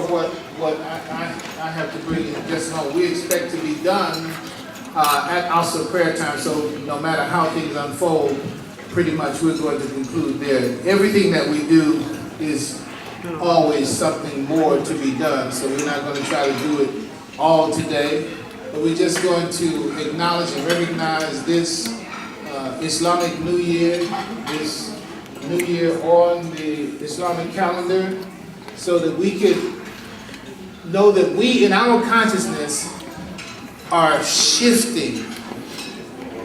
what I have to bring in just home. We expect to be done at also prayer time, so no matter how things unfold, pretty much we're going to conclude there. Everything that we do is always something more to be done, so we're not going to try to do it all today, but we're just going to acknowledge and recognize this Islamic New Year, this New Year on the Islamic calendar, so that we could know that we in our consciousness are shifting.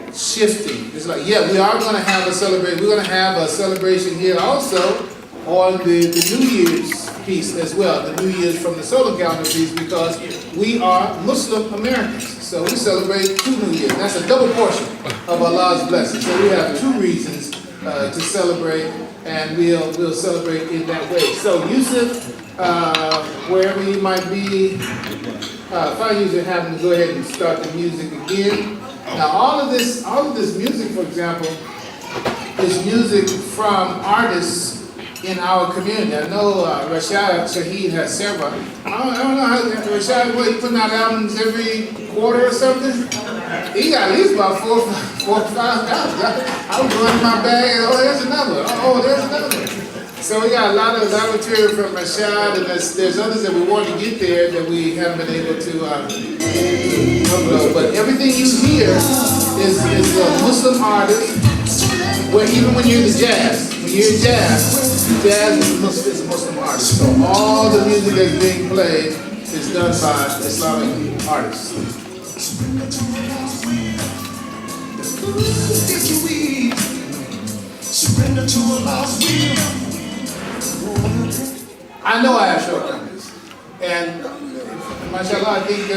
It's like, yeah, we are going to have a celebration. We're going to have a celebration here also on the New Year's piece as well, the New Year's from the solar calendar piece, because we are Muslim Americans. So we celebrate 2 New Years. That's a double portion of Allah's blessings. So we have 2 reasons to celebrate, and we'll celebrate in that way. So Yusuf, wherever you might be, if I usually have to go ahead and start the music again. Now all of this music, for example, is music from artists in our community. I know Rashad Shaheed has several. I don't know how Rashad, what, he putting out albums every quarter or something? He got at least about 4 or 5 albums. I was going in my bag and oh, there's another. Oh, there's another. So we got a lot of material from Rashad, and there's others that we want to get there that we haven't been able to upload. But everything you hear is a Muslim artist, where even when you're in the jazz, when you're in jazz is a Muslim artist. So all the music that's being played is done by Islamic artists. Surrender to Allah's will. I know I have shortcomings, and mashallah, I think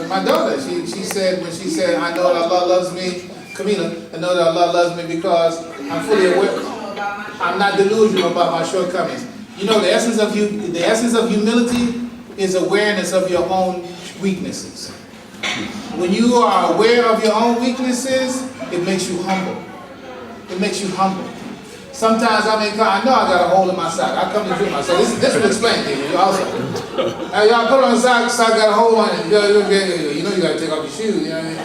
my daughter, she said, when she said, I know that Allah loves me, Camila, I know that Allah loves me because I'm fully aware, I'm not delusional about my shortcomings. You know, the essence of humility is awareness of your own weaknesses. When you are aware of your own weaknesses, it makes you humble. It makes you humble. Sometimes I know I got a hole in my sock. I come to do myself. This will explain things also. Y'all put on a sock got a hole on it. You know you got to take off your shoes. You know what I mean?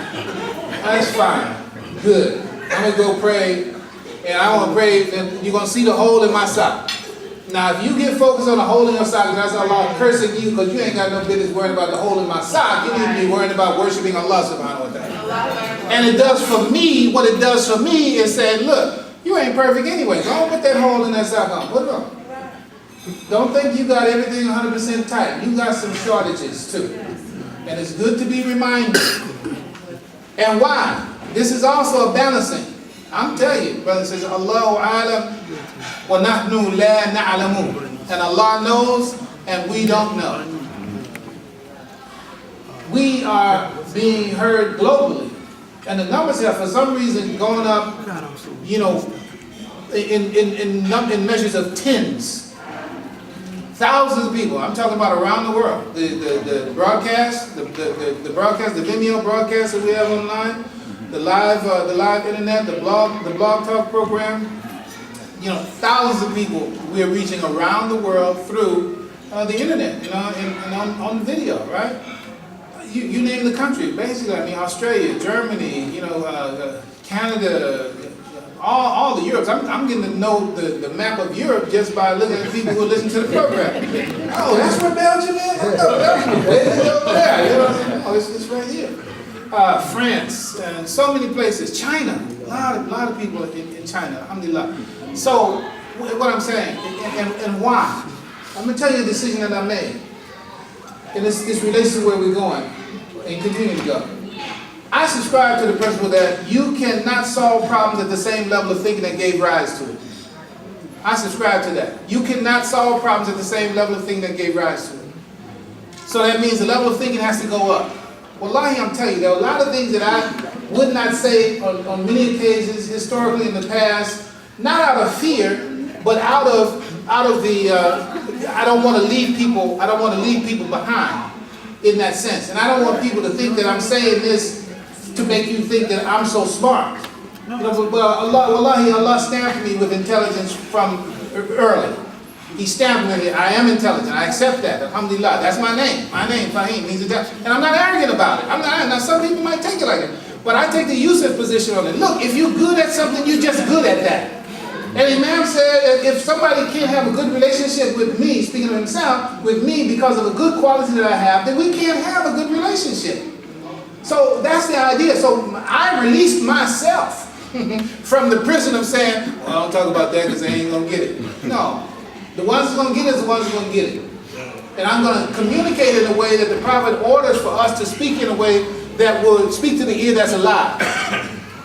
That's fine. Good. I'm going to go pray. And I want to pray. And you're going to see the hole in my sock. Now, if you get focused on the hole in your sock, and that's Allah cursing you because you ain't got no business worrying about the hole in my sock. You need to be worrying about worshiping Allah subhanahu wa ta'ala. And it does for me, what it does for me is saying, look, you ain't perfect anyway. Don't put that hole in that sock on. Put it on. Don't think you got everything 100% tight. You got some shortages too. And it's good to be reminded. And why? This is also a balancing. I'm telling you, brothers and sisters, Allahu a'lam wa nahnu la na'lamu. And Allah knows and we don't know. We are being heard globally. And the numbers have, for some reason, gone up, you know, in measures of tens. Thousands of people. I'm talking about around the world. The broadcast, the Vimeo broadcast that we have online, the live internet, the blog talk program. You know, thousands of people we are reaching around the world through the internet, you know, and on video, right? You name the country, basically. I mean, Australia, Germany, you know, Canada, all the Europes. I'm getting to know the map of Europe just by looking at people who listen to the program. Oh, that's where Belgium is? I thought Belgium was way over there. You know what I'm saying? Oh, it's right here. France, and so many places. China, a lot of people in China, alhamdulillah. So, what I'm saying, and why? I'm going to tell you a decision that I made. And this relates to where we're going and continue to go. I subscribe to the principle that you cannot solve problems at the same level of thinking that gave rise to it. I subscribe to that. You cannot solve problems at the same level of thinking that gave rise to it. So that means the level of thinking has to go up. Wallahi, I'm telling you, there are a lot of things that I would not say on many occasions historically in the past, not out of fear, but out of the I don't want to leave people behind in that sense. And I don't want people to think that I'm saying this to make you think that I'm so smart. You know, but Allah stamped me with intelligence from early. He stamped with it. I am intelligent. I accept that. Alhamdulillah. That's my name. My name, Fahim, means intelligent. And I'm not arrogant about it. I'm not. Now, some people might take it like that. But I take the Yusuf position on it. Look, if you're good at something, you're just good at that. And Imam said, if somebody can't have a good relationship with me, speaking of himself, with me because of a good quality that I have, then we can't have a good relationship. So that's the idea. So I released myself from the prison of saying, well, I don't talk about that because they ain't going to get it. No. The ones who's going to get it is the ones who's going to get it. And I'm going to communicate in a way that the Prophet orders for us to speak in a way that will speak to the ear that's alive.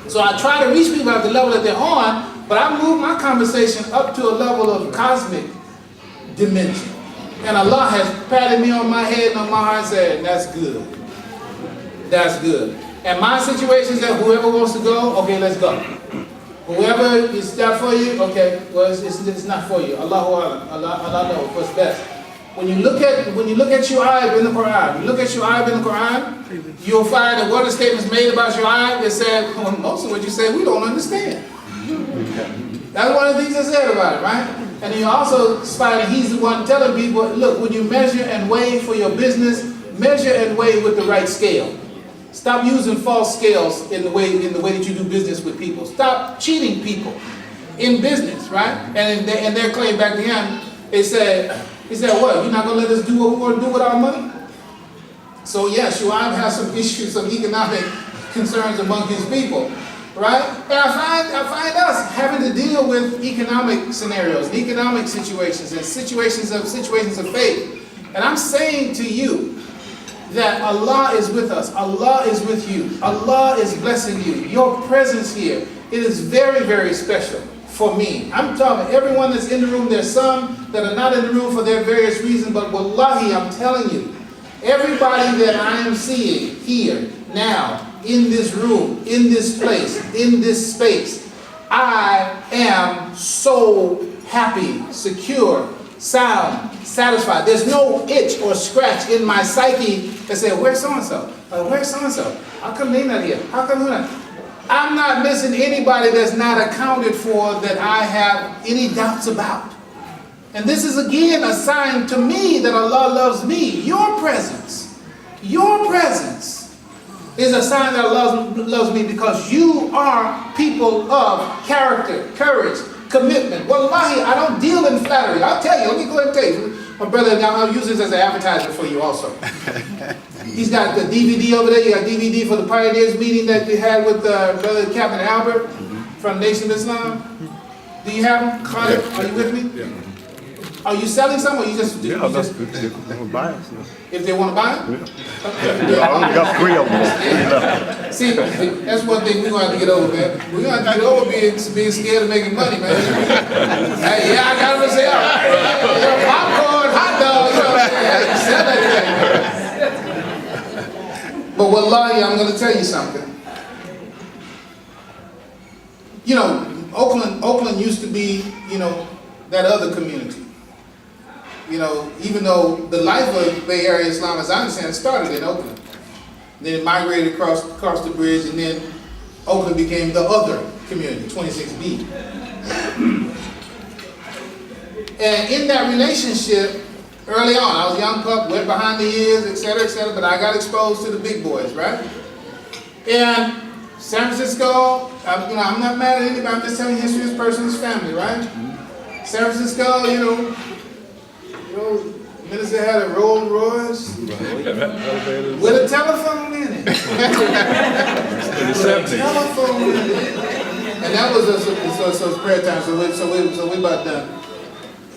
So I try to reach people at the level that they're on, but I move my conversation up to a level of cosmic dimension. And Allah has patted me on my head and on my heart and said, that's good. That's good. And my situation is that whoever wants to go, okay, let's go. Whoever is not for you, okay, well, it's not for you. Allah knows what's best. When you look at Shu'aib in the Quran, you'll find that one of the statements made about Shu'aib that said, well, most of what you say we don't understand. That's one of the things I said about it, right? And then you also find that he's the one telling people, look, when you measure and weigh for your business, measure and weigh with the right scale. Stop using false scales in the way that you do business with people. Stop cheating people in business, right? And their claim back to him, he said, what? You're not going to let us do what we want to do with our money? So yeah, Shu'aib has some issues, some economic concerns among his people, right? And I find us having to deal with economic scenarios, and economic situations, and situations of faith. And I'm saying to you that Allah is with us. Allah is with you. Allah is blessing you. Your presence here, it is very, very special for me. I'm talking everyone that's in the room. There's some that are not in the room for their various reasons, but wallahi, I'm telling you, everybody that I am seeing here now, in this room, in this place, in this space, I am so happy, secure, sound, satisfied. There's no itch or scratch in my psyche that says, where's so-and-so? Where's so-and-so? How come they're not here? How come they're not? I'm not missing anybody that's not accounted for that I have any doubts about. And this is again a sign to me that Allah loves me. Your presence is a sign that Allah loves me because you are people of character, courage, commitment. Wallahi, I don't deal in flattery. I'll tell you, let me go ahead and tell you. My brother, now I'll use this as an advertisement for you also. He's got the DVD over there. You got DVD for the Pioneers meeting that we had with Brother Captain Albert from Nation of Islam. Do you have them? Khalid, are you with me? Yeah. Are you selling some or you just... They want to buy it. If they want to buy it? Yeah. I only got 3 of them. See, that's one thing we're going to have to get over, man. We're going to have to get over being scared of making money, man. Hey, yeah, I got to say, popcorn, hot dog, you know what I'm saying? Sell that thing. But wallahi, I'm going to tell you something. You know, Oakland used to be, you know, that other community. You know, even though the life of Bay Area Islam, as I understand, started in Oakland. Then it migrated across the bridge, and then Oakland became the other community, 26B. And in that relationship, early on, I was a young pup, went behind the ears, etc., but I got exposed to the big boys, right? And San Francisco, you know, I'm not mad at anybody, I'm just telling you history of this person's family, right? San Francisco, you know, minister had a Rolls Royce with a telephone in it. Telephone in it. And that was so it's prayer time. So we about done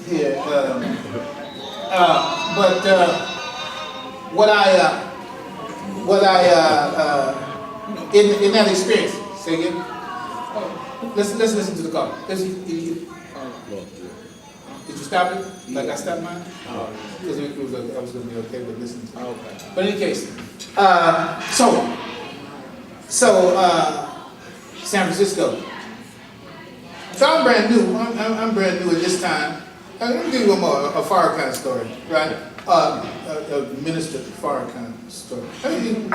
here. In that experience, say again. Let's listen to the call. Did you stop it? Like I stopped mine? Because I was going to be okay with listening to it. Okay. But in any case, San Francisco. So I'm brand new. I'm brand new at this time. Let me give you one more, a Farrakhan story, right? A minister Farrakhan story. I mean,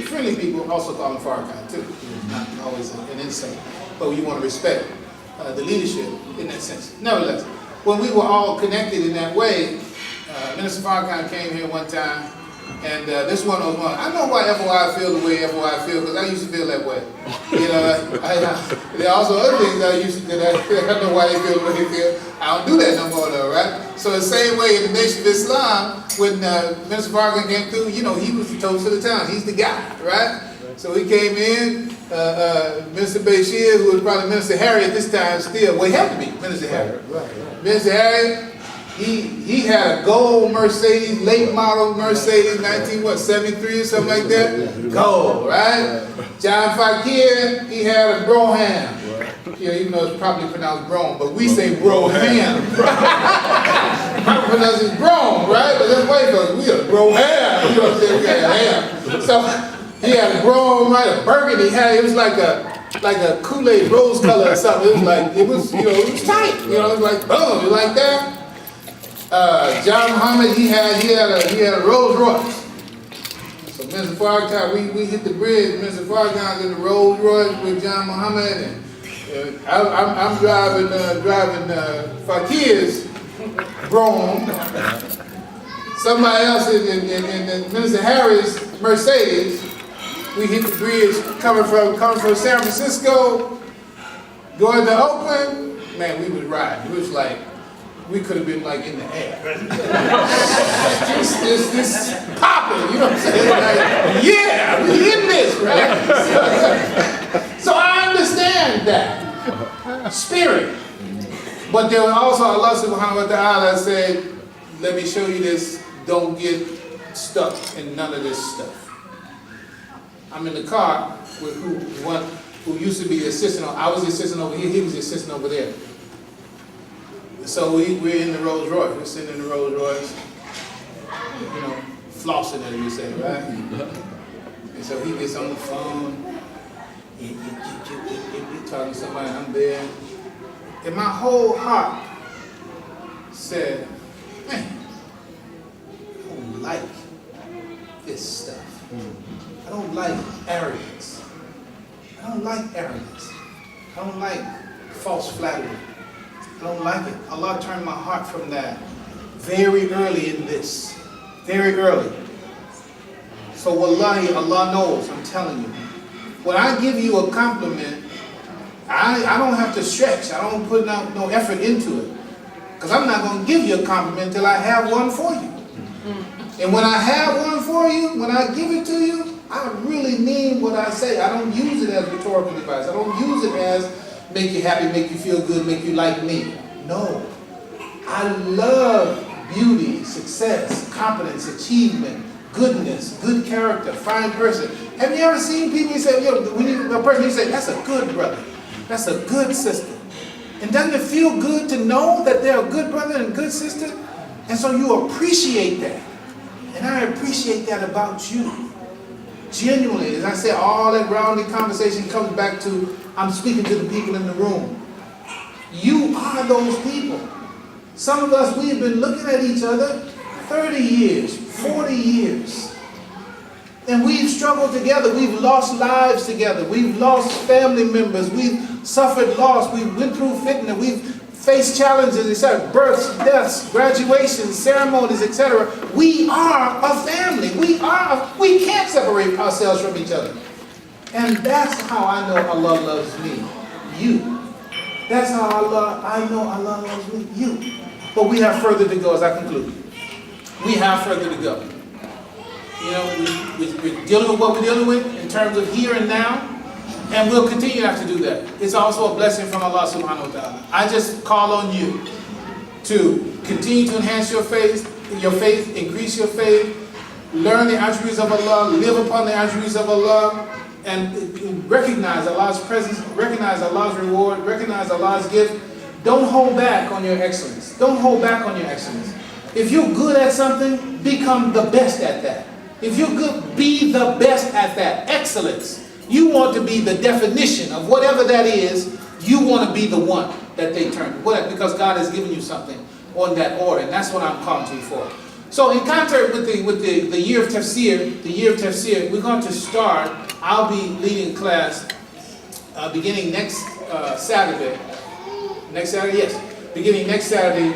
friendly people also call him Farrakhan too. It's not always an insult, but you want to respect the leadership in that sense. Nevertheless, when we were all connected in that way, Minister Farrakhan came here one time, and this one was one. I know why FOI feel the way FOI feel, because I used to feel that way. You know, there are also other things I used to do that I know why they feel the way they feel. I don't do that no more though, right? So the same way in the Nation of Islam, when Minister Farrakhan came through, you know, he was the toast of the town. He's the guy, right? So he came in, Minister Bashir, who was probably Minister Harry at this time still, well, he had to be Minister Harry. Minister Harry, he had a gold Mercedes, late model Mercedes, 1973 or something like that. Gold, right? John Fakir, he had a Broham. Yeah, even though it's probably pronounced Brougham, but we say Broham. Probably pronounced it Brougham, right? But that's white folks, we a Broham. You know what I'm saying? We got a ham. So he had a Brougham, right? A burgundy. It was like a Kool-Aid rose color or something. It was like, it was tight. You know, it was like, boom, it was like that. John Muhammad, he had a Rolls Royce. So Mr. Farrakhan, we hit the bridge. Mr. Farrakhan's in the Rolls Royce with John Muhammad, and I'm driving Fakir's Brougham. Somebody else in Minister Harry's Mercedes. We hit the bridge coming from San Francisco, going to Oakland. Man, we was riding. It was like, we could have been like in the air. this popping, you know what I'm saying? Like, yeah, we in this, right? So I understand that spirit. But there was also Allah subhanahu wa ta'ala said, let me show you this, don't get stuck in none of this stuff. I'm in the car with who used to be the assistant. I was the assistant over here, he was the assistant over there. So we're in the Rolls Royce. We're sitting in the Rolls Royce, you know, flossing as we say, right? And so he gets on the phone, he talking to somebody, I'm there. And my whole heart said, man, I don't like this stuff. I don't like arrogance. I don't like arrogance. I don't like false flattery. I don't like it. Allah turned my heart from that very early in this. Very early. So wallahi, Allah knows, I'm telling you. When I give you a compliment, I don't have to stretch. I don't put no effort into it. Because I'm not going to give you a compliment until I have one for you. And when I have one for you, when I give it to you, I really mean what I say. I don't use it as rhetorical advice. I don't use it as make you happy, make you feel good, make you like me. No. I love beauty, success, competence, achievement, goodness, good character, fine person. Have you ever seen people you say, when a person you say, that's a good brother, that's a good sister. And doesn't it feel good to know that they're a good brother and good sister? And so you appreciate that. And I appreciate that about you. Genuinely, as I said, all that rounding conversation comes back to, I'm speaking to the people in the room. You are those people. Some of us, we've been looking at each other 30 years, 40 years. And we've struggled together. We've lost lives together. We've lost family members. We've suffered loss. We've went through fitna. We've faced challenges, etc. Births, deaths, graduations, ceremonies, etc. We are a family. We can't separate ourselves from each other. And that's how I know Allah loves me. You. That's how I know Allah loves me. You. But we have further to go as I conclude. We have further to go. You know, we're dealing with what we're dealing with in terms of here and now. And we'll continue to have to do that. It's also a blessing from Allah subhanahu wa ta'ala. I just call on you to continue to enhance your faith, increase your faith, learn the attributes of Allah, live upon the attributes of Allah, and recognize Allah's presence, recognize Allah's reward, recognize Allah's gift. Don't hold back on your excellence. Don't hold back on your excellence. If you're good at something, become the best at that. If you're good, be the best at that. Excellence. You want to be the definition of whatever that is. You want to be the one that they turn. Because God has given you something on that order, and that's what I'm calling to you for. So in concert with the year of Tafsir, we're going to start. I'll be leading class beginning next Saturday. Next Saturday, yes. beginning next Saturday.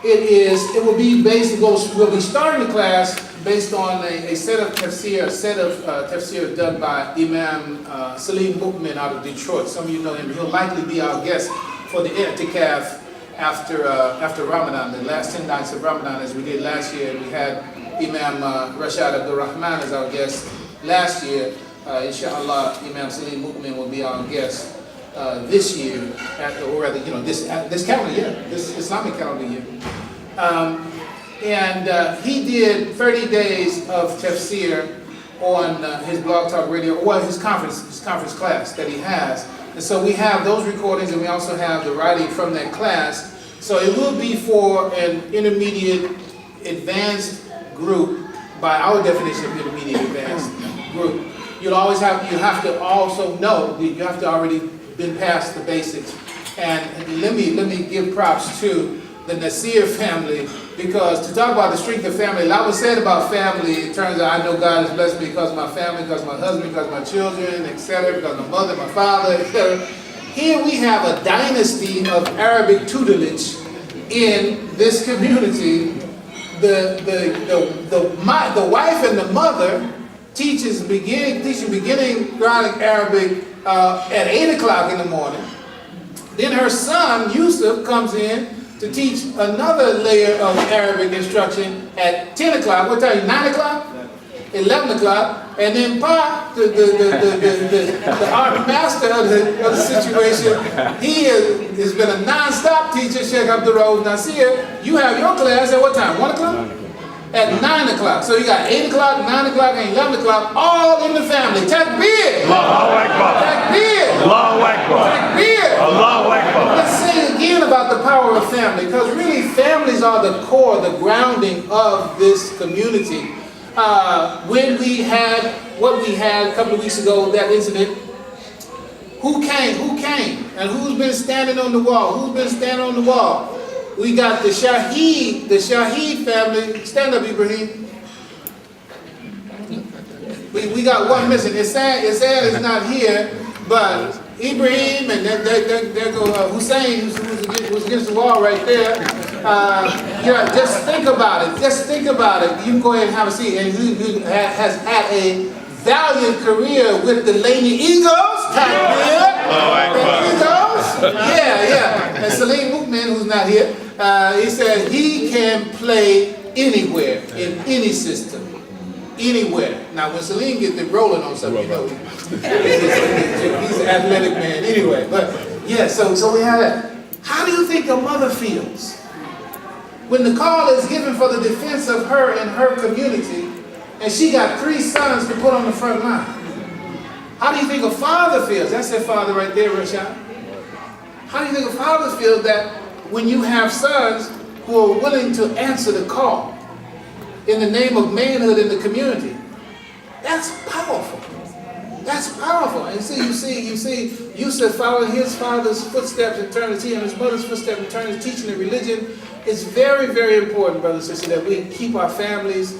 We'll be starting the class based on a set of tafsir done by Imam Salim Mukmin out of Detroit. Some of you know him. He'll likely be our guest for the i'tikaf after Ramadan, the last 10 nights of Ramadan, as we did last year. We had Imam Rashad Abdul Rahman as our guest last year. Inshallah, Imam Salim Mukmin will be our guest this year, this calendar year, this Islamic calendar year. He did 30 days of tafsir on his Blog Talk Radio, or his conference class that he has. And so we have those recordings, and we also have the writing from that class. So it will be for an intermediate advanced group, by our definition of intermediate advanced group. You have to also know that you have to already been past the basics. And let me give props to the Nasir family, because to talk about the strength of family, a lot was said about family. It turns out I know God has blessed me because of my family, because of my husband, because of my children, etc., because of my mother, my father, etc. Here we have a dynasty of Arabic tutelage in this community. The wife and the mother teaching beginning Quranic Arabic at 8 o'clock in the morning. Then her son Yusuf comes in to teach another layer of Arabic instruction at 10 o'clock. What time? 9 o'clock? 11 o'clock. And then Pa, the art master of the situation, he has been a non-stop teacher, Sheikh Abdul Rauf Nasir. You have your class at what time? 1 o'clock? At 9 o'clock. So you got 8 o'clock, 9 o'clock, and 11 o'clock, all in the family. Takbir! Allahu Akbar! Takbir! Allahu Akbar! Takbir! Allahu Akbar! Let's say again about the power of family, because really families are the core, the grounding of this community. When we had what we had a couple of weeks ago, that incident, who came? And who's been standing on the wall? We got the Shaheed family. Stand up, Ibrahim. We got one missing. Isad is not here, but Ibrahim and there go Hussein, who's against the wall right there. Just think about it. You can go ahead and have a seat. And who has had a valiant career with the Laney Eagles. And Salim Mukmin, who's not here, he said he can play anywhere, in any system, anywhere. Now, when Salim gets it rolling on something, you know, he's an athletic man anyway. But yeah, so we have that. How do you think a mother feels when the call is given for the defense of her and her community, and she got 3 sons to put on the front line? How do you think a father feels? That's their father right there, Rashad. How do you think a father feels that when you have sons who are willing to answer the call in the name of manhood in the community? That's powerful. That's powerful. And you see, Yusuf following his father's footsteps in terms of teaching, his mother's footsteps in terms of teaching the religion. It's very, very important, brothers and sisters, that we keep our families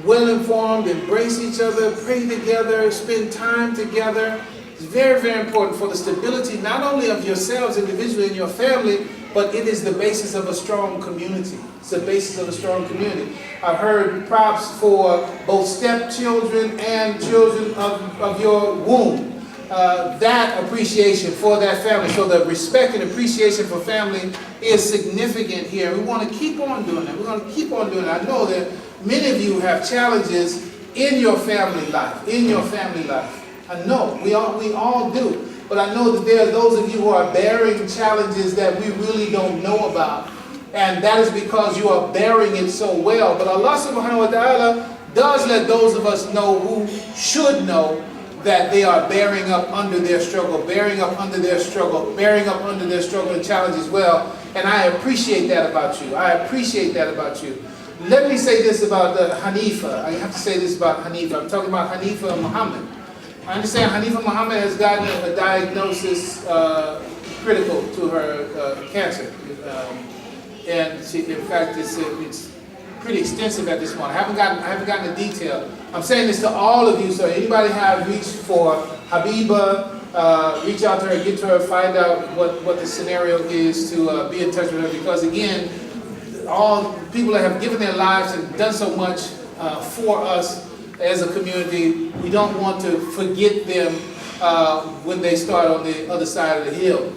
well informed, embrace each other, pray together, spend time together. It's very, very important for the stability not only of yourselves individually and your family, but it is the basis of a strong community. It's the basis of a strong community. I heard props for both stepchildren and children of your womb. That appreciation for that family. So the respect and appreciation for family is significant here. We want to keep on doing that. We're going to keep on doing that. I know that many of you have challenges in your family life. I know, we all do. But I know that there are those of you who are bearing challenges that we really don't know about. And that is because you are bearing it so well. But Allah subhanahu wa ta'ala does let those of us know who should know that they are bearing up under their struggle, bearing up under their struggle and challenge as well. And I appreciate that about you. Let me say this about Hanifa. I have to say this about Hanifa. I'm talking about Hanifa Muhammad. I understand Hanifa Muhammad has gotten a diagnosis critical to her cancer. And she, in fact, it's pretty extensive at this point. I haven't gotten the detail. I'm saying this to all of you, so anybody have reached for Habiba, reach out to her, get to her, find out what the scenario is, to be in touch with her, because again, all people that have given their lives and done so much for us as a community, we don't want to forget them when they start on the other side of the hill,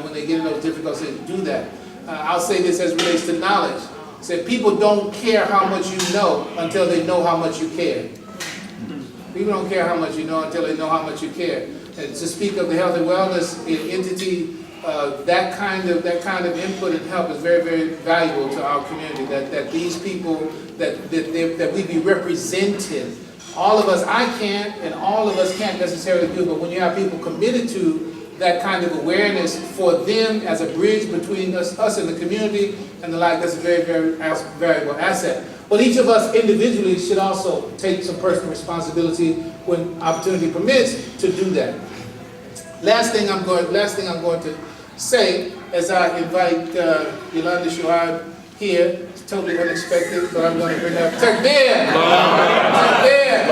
when they get in those difficulties to do that. I'll say this as relates to knowledge. Say people don't care how much you know until they know how much you care. People don't care how much you know until they know how much you care. And to speak of the health and wellness entity, that kind of input and help is very, very valuable to our community. That these people that we be represented. All of us, I can't, and all of us can't necessarily do. But when you have people committed to that kind of awareness for them as a bridge between us and the community and the like, that's a very, very valuable asset. But each of us individually should also take some personal responsibility when opportunity permits to do that. Last thing I'm going to say as I invite Yolanda Shuaib here. It's totally unexpected, but I'm going to bring up Takbir. Takbir.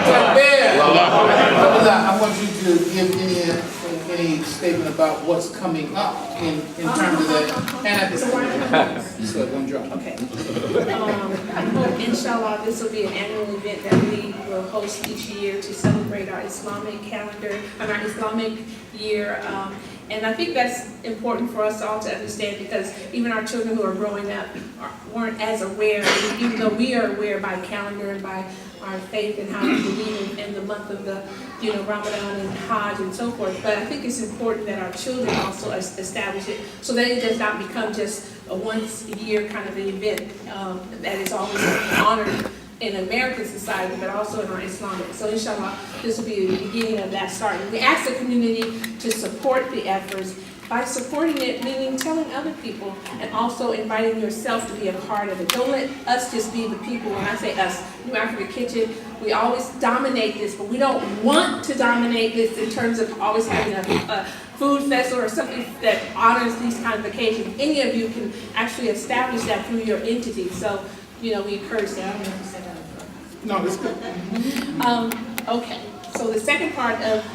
Takbir. I want you to give any statement about what's coming up in terms of that. And at the same time, so one drop. Okay. I hope, inshallah, this will be an annual event that we will host each year to celebrate our Islamic calendar and our Islamic year. And I think that's important for us all to understand, because even our children who are growing up weren't as aware, even though we are aware by calendar and by our faith and how we believe in the month of the, Ramadan and Hajj and so forth. But I think it's important that our children also establish it so that it does not become just a once a year kind of an event that is always honored in American society, but also in our Islamic. So inshallah, this will be the beginning of that starting. We ask the community to support the efforts by supporting it, meaning telling other people, and also inviting yourself to be a part of it. Don't let us just be the people. When I say us, New Africa Kitchen, we always dominate this, but we don't want to dominate this in terms of always having a food festival or something that honors these kind of occasions. Any of you can actually establish that through your entity. So, we encourage that. I don't know if you said that. No, that's good. Okay, so the second part of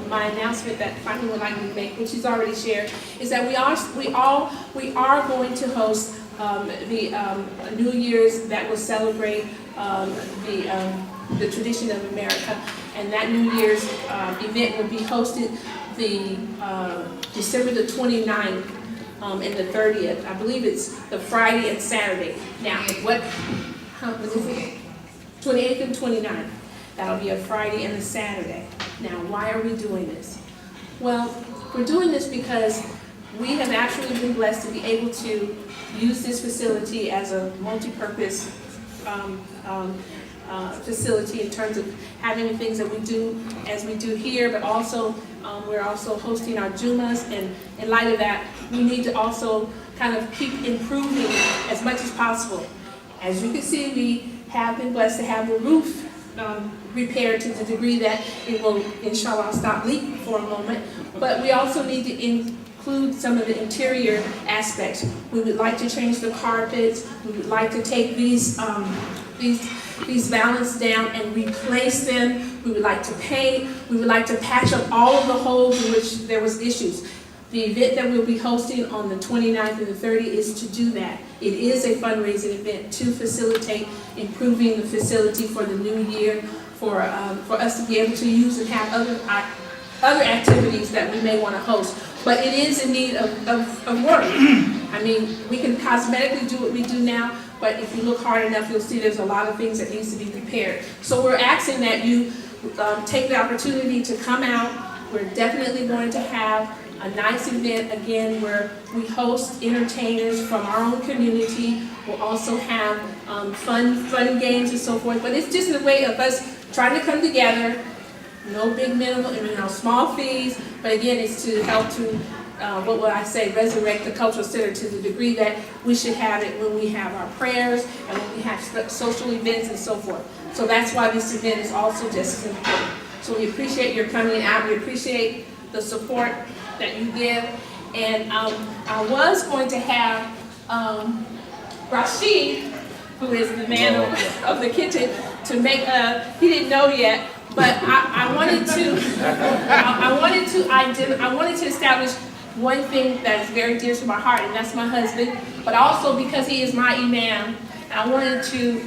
my announcement that Fahmy would like me to make, which he's already shared, is that we are going to host the New Year's that will celebrate the tradition of America, and that New Year's event will be hosted the December the 29th and the 30th. I believe it's the Friday and Saturday. Now, what was it? 28th and 29th. That'll be a Friday and a Saturday. Now, why are we doing this? Well, we're doing this because we have actually been blessed to be able to use this facility as a multi-purpose facility in terms of having the things that we do as we do here, but also we're also hosting our Jumas, and in light of that, we need to also kind of keep improving as much as possible. As you can see, we have been blessed to have the roof repaired to the degree that it will, inshallah, stop leaking for a moment. But we also need to include some of the interior aspects. We would like to change the carpets. We would like to take these valance down and replace them. We would like to paint. We would like to patch up all of the holes in which there was issues. The event that we'll be hosting on the 29th and the 30th is to do that. It is a fundraising event to facilitate improving the facility for the new year, for us to be able to use and have other activities that we may want to host. But it is in need of work. I mean, we can cosmetically do what we do now, but if you look hard enough, you'll see there's a lot of things that needs to be prepared. So we're asking that you take the opportunity to come out. We're definitely going to have a nice event, again, where we host entertainers from our own community. We'll also have fun games and so forth. But it's just a way of us trying to come together. No big minimal, small fees. But again, it's to help to, what would I say, resurrect the cultural center to the degree that we should have it when we have our prayers and when we have social events and so forth. So that's why this event is also just as important. So we appreciate your coming out. We appreciate the support that you give. And I was going to have Rashid, who is the man of the kitchen, to make he didn't know yet, But I wanted to establish one thing that is very dear to my heart, and that's my husband. But also because he is my imam, I wanted to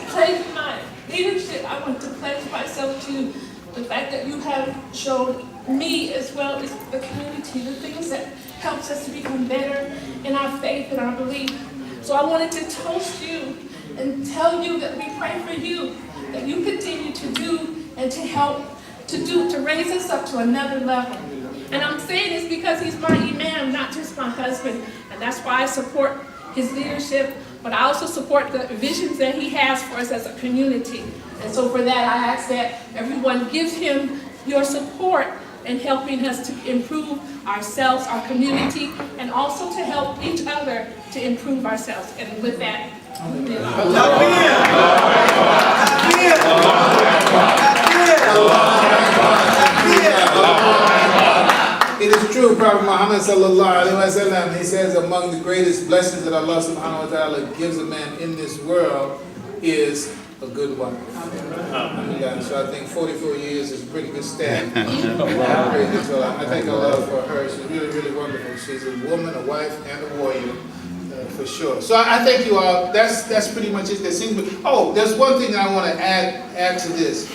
pledge my leadership. I want to pledge myself to the fact that you have shown me as well as the community the things that helps us to become better in our faith and our belief. So I wanted to toast you and tell you that we pray for you, that you continue to do and to help to raise us up to another level. And I'm saying this because he's my imam, not just my husband. And that's why I support his leadership, but I also support the visions that he has for us as a community. And so for that, I ask that everyone gives him your support in helping us to improve ourselves, our community, and also to help each other to improve ourselves. And with that, it is true, Prophet Muhammad sallallahu alaihi wasallam, he says among the greatest blessings that Allah subhanahu wa ta'ala gives a man in this world is a good wife. So I think 44 years is a pretty good stat. I thank Allah for her. She's really, really wonderful. She's a woman, a wife, and a warrior, for sure. So I thank you all. That's pretty much it. Oh, there's one thing that I want to add to this.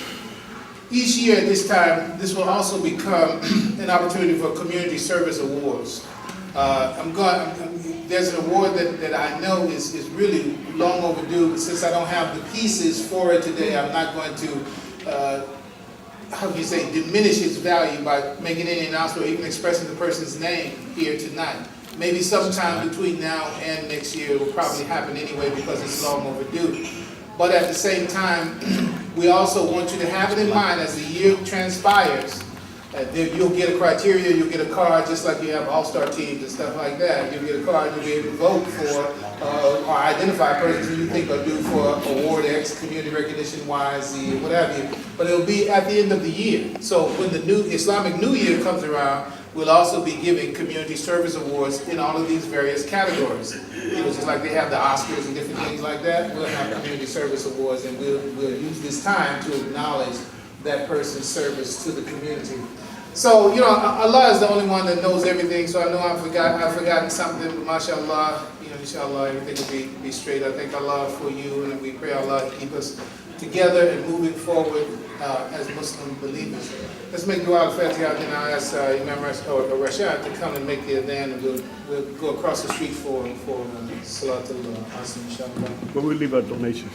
Each year at this time, this will also become an opportunity for community service awards. There's an award that I know is really long overdue, but since I don't have the pieces for it today, I'm not going to, diminish its value by making any announcement or even expressing the person's name here tonight. Maybe sometime between now and next year it will probably happen anyway because it's long overdue. But at the same time, we also want you to have it in mind as the year transpires. You'll get a criteria, you'll get a card, just like you have all-star teams and stuff like that. You'll get a card, you'll be able to vote for or identify persons who you think are due for award X, community recognition Y, Z, what have you. But it'll be at the end of the year. So when the new Islamic New Year comes around, we'll also be giving community service awards in all of these various categories. Just like they have the Oscars and different things like that, we'll have community service awards, and we'll use this time to acknowledge that person's service to the community. So, Allah is the only one that knows everything, so I know I've forgotten something, but mashallah, inshallah, everything will be straight. I thank Allah for you, and we pray Allah to keep us together and moving forward as Muslim believers. Let's make dua al-Fatiha, then I'll ask Imam Rashad to come and make the adhan, and we'll go across the street for Salatul Asr, inshallah. Where we leave our donations?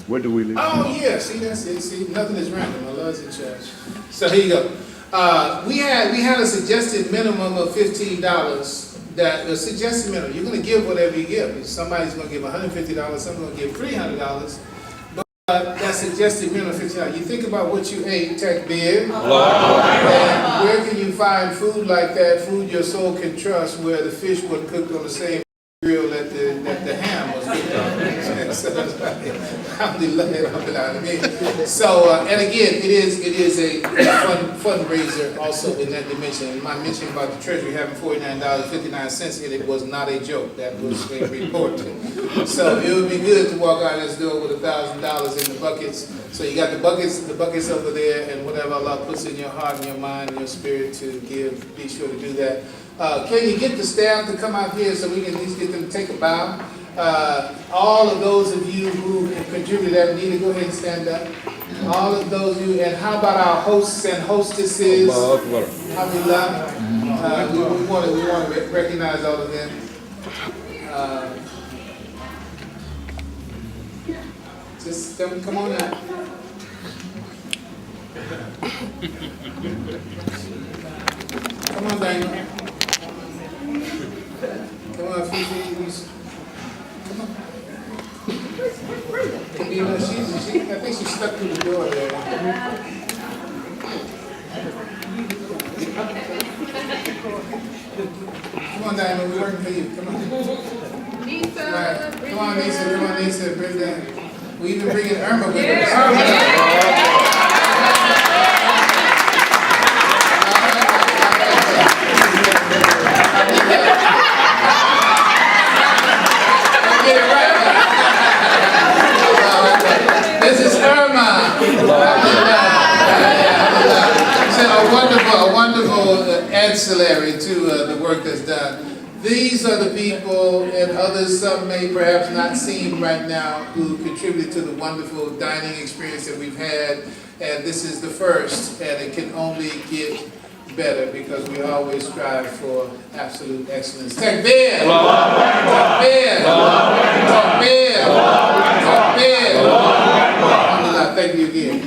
Where do we leave? Oh, yeah, see, that's it. See, nothing is random. Allah's in charge. So here you go. We had a suggested minimum of $15. That a suggested minimum. You're going to give whatever you give. Somebody's going to give $150. Someone's going to give $300. But that suggested minimum of $15. You think about what you ate, takbir. And where can you find food like that? Food your soul can trust, where the fish wasn't cooked on the same grill that the ham was cooked on. So, and again, it is a fundraiser also in that dimension. And my mention about the treasury having $49.59 in it was not a joke. That was a report. So it would be good to walk out this door with $1,000 in the buckets. So you got the buckets over there, and whatever Allah puts in your heart and your mind and your spirit to give, be sure to do that. Can you get the staff to come out here so we can at least get them to take a bow? All of those of you who have contributed that need to go ahead and stand up. All of those of you, and how about our hosts and hostesses? Alhamdulillah. We want to recognize all of them. Just come on out. Come on, Daniel. Come on, Fifi. Come on. I think she's stuck through the door there. Come on, Diamond, we're working for you. Come on. Nisa. Right. Come on, Nisa. Bring that. We even bring in Irma with us. Get it right. ancillary to the work that's done. These are the people, and others, some may perhaps not seem right now, who contribute to the wonderful dining experience that we've had. And this is the first, and it can only get better because we always strive for absolute excellence. Takbir! Takbir! Takbir! Takbir! Alhamdulillah, thank you again.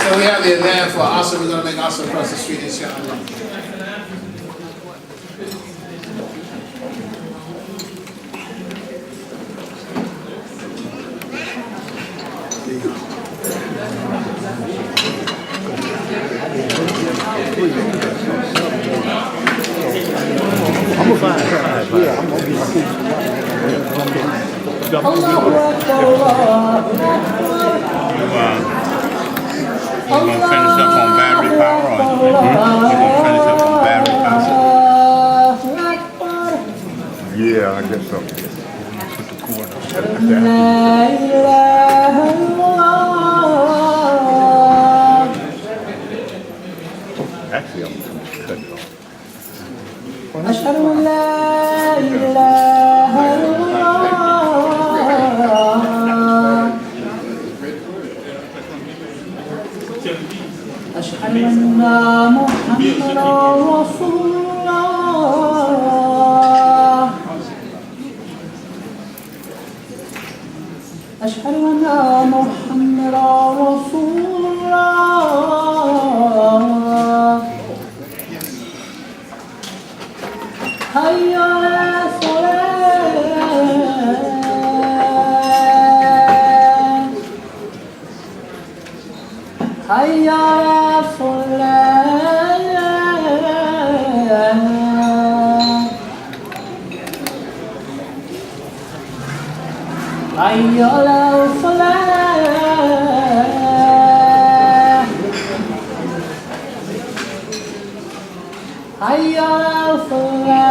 So we have the adhan for Asr. We're going to make Asr across the street, inshallah. I'm gonna find yeah, I'm gonna be my kids. You gonna finish up on battery power, or you gonna finish up on battery power? Yeah, I guess so. Put the cord up. Actually, I'm gonna cut it off. أشهد أن لا إله إلا الله أشهد أن محمدا رسول الله أشهد أن محمدا رسول الله حي على الصلاة حي على الصلاة حي على الصلاة حي على الصلاة